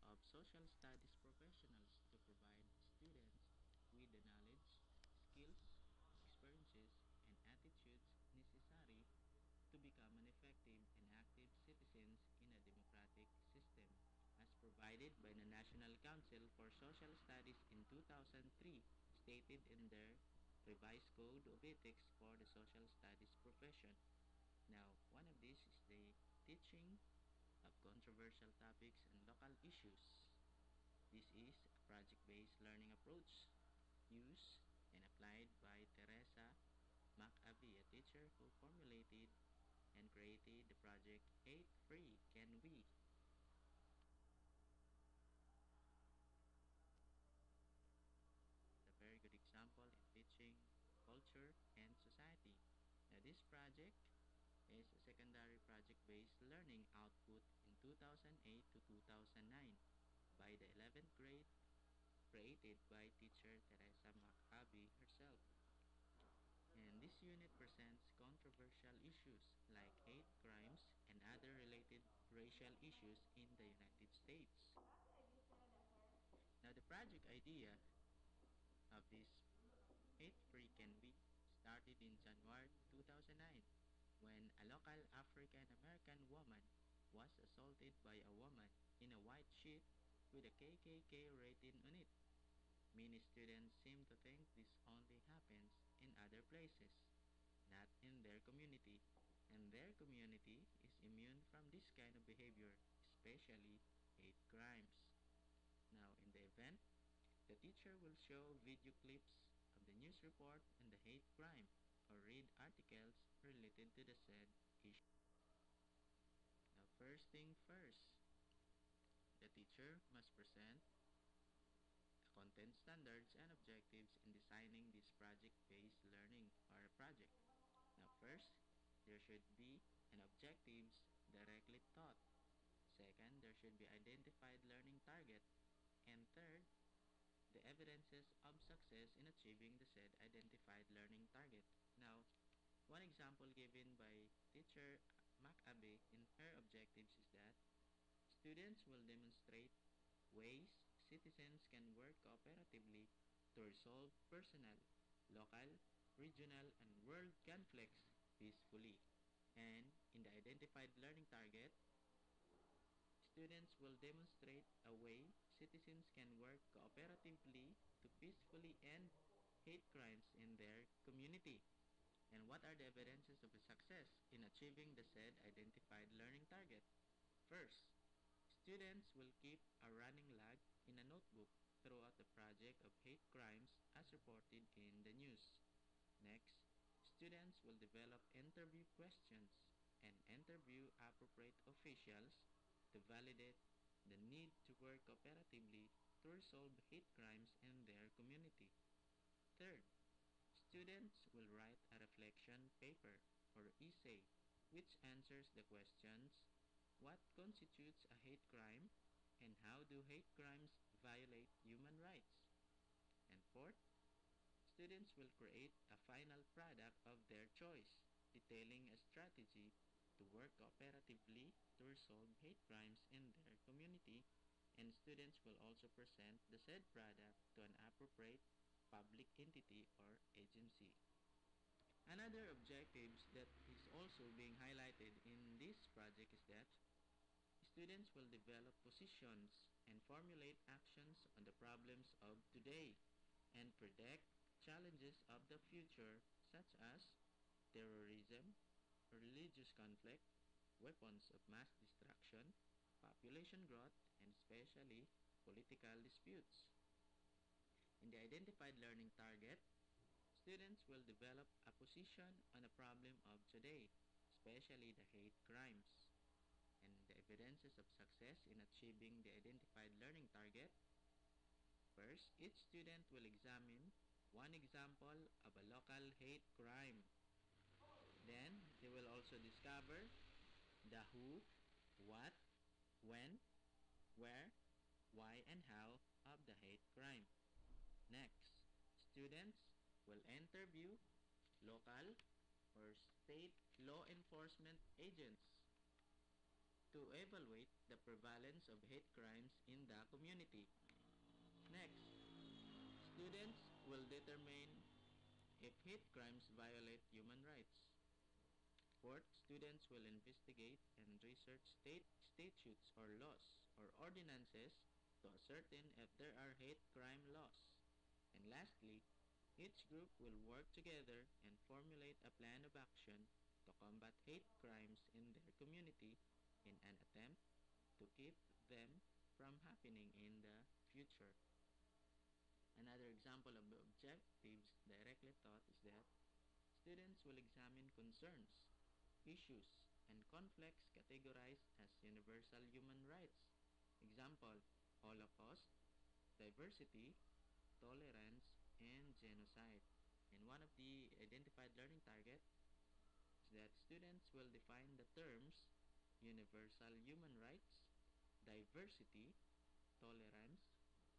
of social studies professionals to provide students with the knowledge, skills, experiences, and attitudes necessary to become an effective and active citizens in a democratic system, as provided by the National Council for Social Studies in 2003, stated in their revised Code of Ethics for the Social Studies profession. Now, one of these is the teaching of controversial topics and local issues. This is a project-based learning approach used and applied by Teresa McAvee, a teacher who formulated and created the project Hate Free Can We. It's a very good example in teaching culture and society. Now, this project is a secondary project-based learning output in 2008 to 2009 by the 11th grade, created by teacher Teresa McAbee herself. And this unit presents controversial issues like hate crimes and other related racial issues in the United States. Now, the project idea of this Hate Free Can We started in January 2009 when a local African American woman was assaulted by a woman in a white sheet with a KKK written on it. Many students seem to think this only happens in other places, not in their community, and their community is immune from this kind of behavior, especially hate crimes. Now, in the event, the teacher will show video clips of the news report and the hate crime or read articles related to the said issue. Now, first thing first, the teacher must present the content standards and objectives in designing this project-based learning or a project. Now, first, there should be an objectives directly taught. Second, there should be identified learning target. And third, the evidences of success in achieving the said identified learning target. Now, one example given by teacher McAbey in her objectives is that students will demonstrate ways citizens can work cooperatively to resolve personal, local, regional, and world conflicts peacefully. And in the identified learning target, students will demonstrate a way citizens can work cooperatively to peacefully end hate crimes in their community. And what are the evidences of a success in achieving the said identified learning target? First, students will keep a running log in a notebook throughout the project of hate crimes as reported in the news. Next, students will develop interview questions and interview appropriate officials to validate the need to work cooperatively to resolve hate crimes in their community. Third, students will write a reflection paper or essay which answers the questions: what constitutes a hate crime and how do hate crimes violate human rights? And fourth, students will create a final product of their choice, detailing a strategy to work cooperatively to resolve hate crimes in their community, and students will also present the said product to an appropriate public entity or agency. Another objective that is also being highlighted in this project is that students will develop positions and formulate actions on the problems of today and predict challenges of the future such as terrorism, religious conflict, weapons of mass destruction, population growth, and especially political disputes. In the identified learning target, students will develop a position on a problem of today, especially the hate crimes. And the evidences of success in achieving the identified learning target. First, each student will examine one example of a local hate crime. Then, they will also discover the who, what, when, where, why, and how of the hate crime. Next, students will interview local or state law enforcement agents to evaluate the prevalence of hate crimes in the community. Next, students will determine if hate crimes violate human rights. Fourth, students will investigate and research statutes or laws or ordinances to ascertain if there are hate crime laws. And lastly, each group will work together and formulate a plan of action to combat hate crimes in their community in an attempt to keep them from happening in the future. Another example of objectives directly taught is that students will examine concerns, issues, and conflicts categorized as universal human rights. Example, Holocaust, diversity, tolerance, and genocide. And one of the identified learning targets is that students will define the terms universal human rights, diversity, tolerance,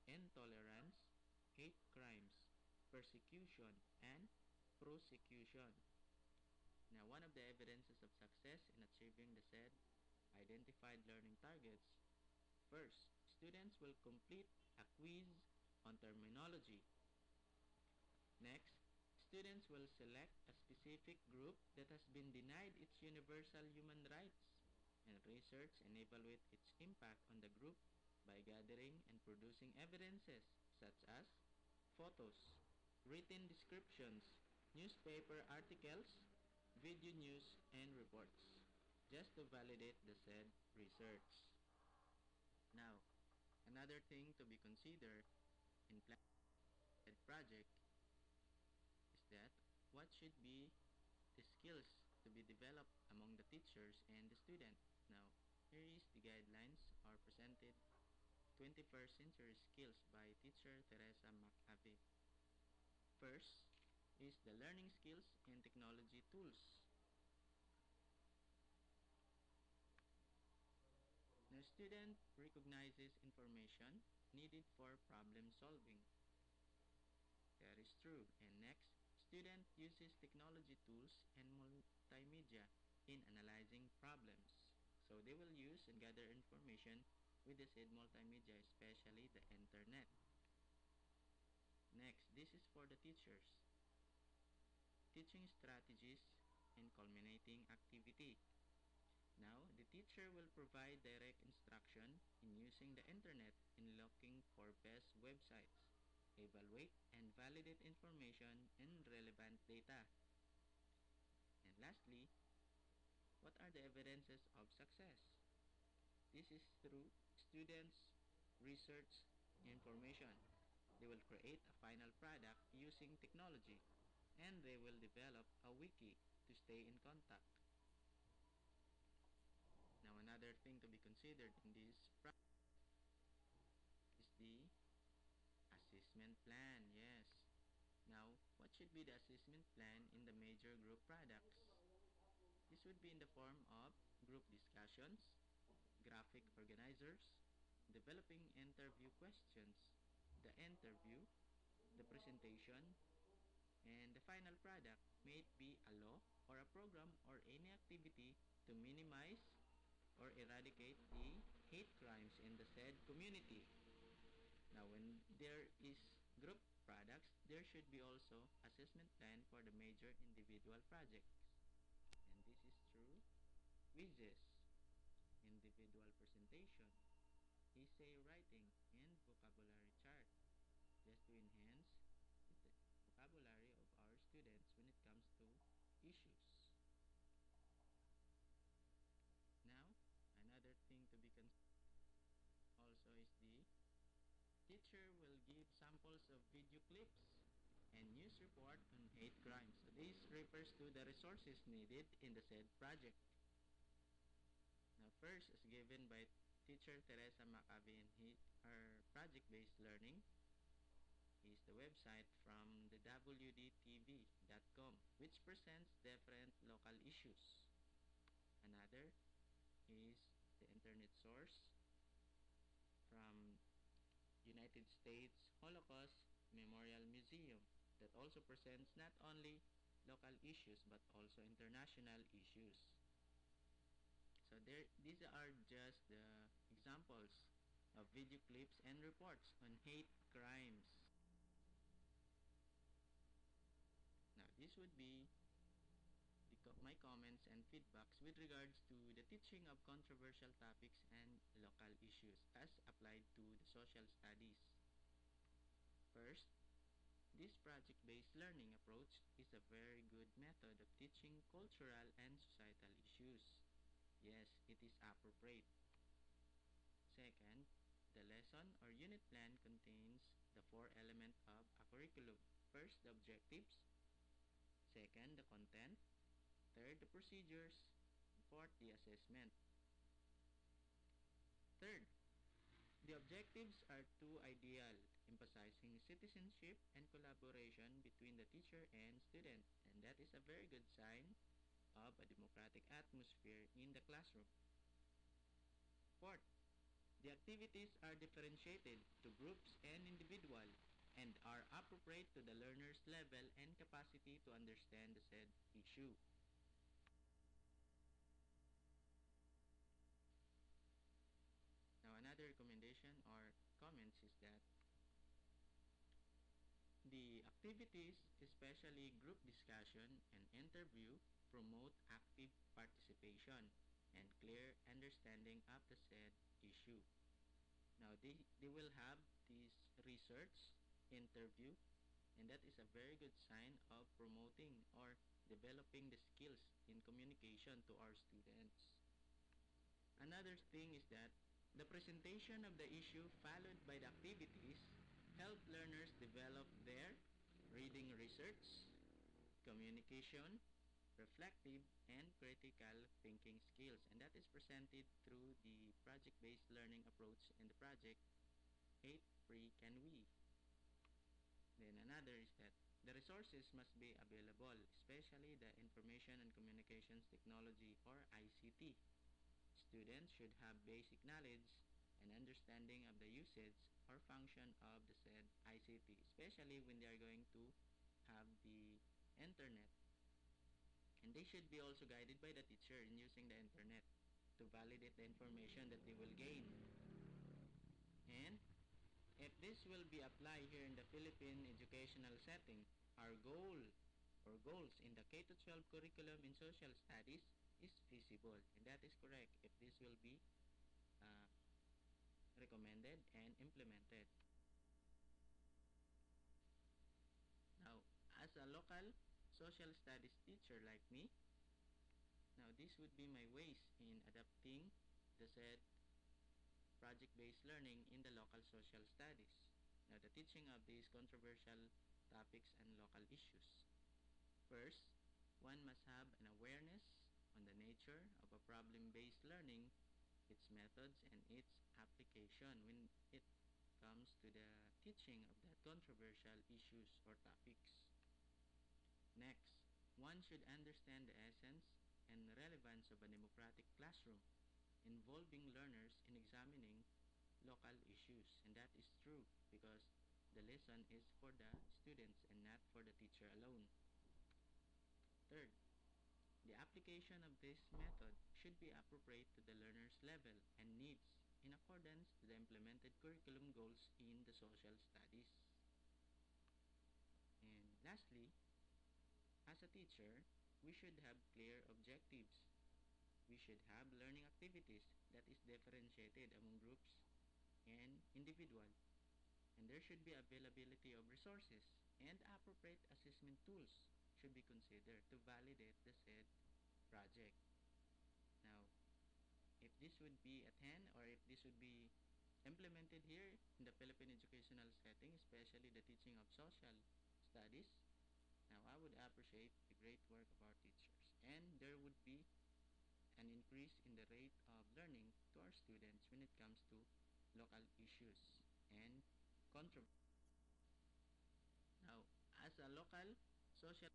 intolerance, hate crimes, persecution, and prosecution. Now, one of the evidences of success in achieving the said identified learning targets. First, students will complete a quiz on terminology. Next, students will select a specific group that has been denied its universal human rights and research and evaluate its impact on the group by gathering and producing evidences such as photos, written descriptions, newspaper articles, video news, and reports, just to validate the said research. Now, another thing to be considered in planning project is that what should be the skills to be developed among the teachers and the student. Now, here is the guidelines are presented 21st Century Skills by teacher Teresa McAvey. First is the learning skills and technology tools. Now, student recognizes information needed for problem solving. That is true. And next, student uses technology tools and multimedia in analyzing problems. So they will use and gather information with the said multimedia, especially the internet. Next, this is for the teachers. Teaching strategies and culminating activity. Now, the teacher will provide direct instruction in using the internet in looking for best websites, evaluate and validate information and relevant data. And lastly, what are the evidences of success? This is through students' research information. They will create a final product using technology and they will develop a wiki to stay in contact. Now, another thing to be considered in this project is the assessment plan. Yes. Now, what should be the assessment plan in the major group products? This would be in the form of group discussions, graphic organizers, developing interview questions, the interview, the presentation, and the final product may it be a law or a program or any activity to minimize or eradicate the hate crimes in the said community. Now, when there is group products, there should be also assessment plan for the major individual projects. And this is through quizzes, individual presentation, essay writing, and vocabulary chart, just to enhance the vocabulary of our students when it comes to issues. Now, another thing to be considered also is the teacher will give samples of video clips and news report on hate crimes. So this refers to the resources needed in the said project. Now first is given by teacher Teresa Maccabi in her project-based learning is the website from the wdtv.com which presents different local issues. Another is the internet source from United States Holocaust Memorial Museum that also presents not only local issues but also international issues. So there, these are just the examples of video clips and reports on hate crimes. Now, this would be my comments and feedbacks with regards to the teaching of controversial topics and local issues as applied to the social studies. First, this project-based learning approach is a very good method of teaching cultural and societal issues. Yes, it is appropriate. Second, the lesson or unit plan contains the four elements of a curriculum. First, the objectives. Second, the content. Third, the procedures. Fourth, the assessment. Third, the objectives are two ideal, emphasizing citizenship and collaboration between the teacher and student, and that is a very good sign of a democratic atmosphere in the classroom. Fourth, the activities are differentiated to groups and individual and are appropriate to the learner's level and capacity to understand the said issue. Now, another recommendation or comments is that the activities, especially group discussion and interview, promote active participation and clear understanding of the said issue. Now, they will have this research interview, and that is a very good sign of promoting or developing the skills in communication to our students. Another thing is that the presentation of the issue followed by the activities help learners develop their reading research, communication, reflective, and critical thinking skills. And that is presented through the project-based learning approach in the project Hate Free Can We. Then another is that the resources must be available, especially the information and communications technology or ICT. Students should have basic knowledge and understanding of the usage or function of the said ICT, especially when they are going to have the internet. And they should be also guided by the teacher in using the internet to validate the information that they will gain. And if this will be applied here in the Philippine educational setting, our goals in the K-12 curriculum in social studies is feasible, and that is correct if this will be uh, recommended and implemented. Now, as a local social studies teacher like me, now this would be my ways in adapting the said project-based learning in the local social studies. Now, the teaching of these controversial topics and local issues. First, one must have an awareness on the nature of a problem-based learning, its methods, and its application when it comes to the teaching of the controversial issues or topics. Next, one should understand the essence and relevance of a democratic classroom involving learners in examining local issues. And that is true because the lesson is for the students and not for the teacher alone. Third, the application of this method should be appropriate to the learner's level and needs in accordance to the implemented curriculum goals in the social studies. And lastly, as a teacher, we should have clear objectives. We should have learning activities that is differentiated among groups and individual. And there should be availability of resources and appropriate assessment tools should be considered to validate the said project. Now, if this would be a 10 or if this would be implemented here in the Philippine educational setting, especially the teaching of social studies, now I would appreciate the great work of our teachers. And there would be an increase in the rate of learning to our students when it comes to local issues and controversies. Now, as a local social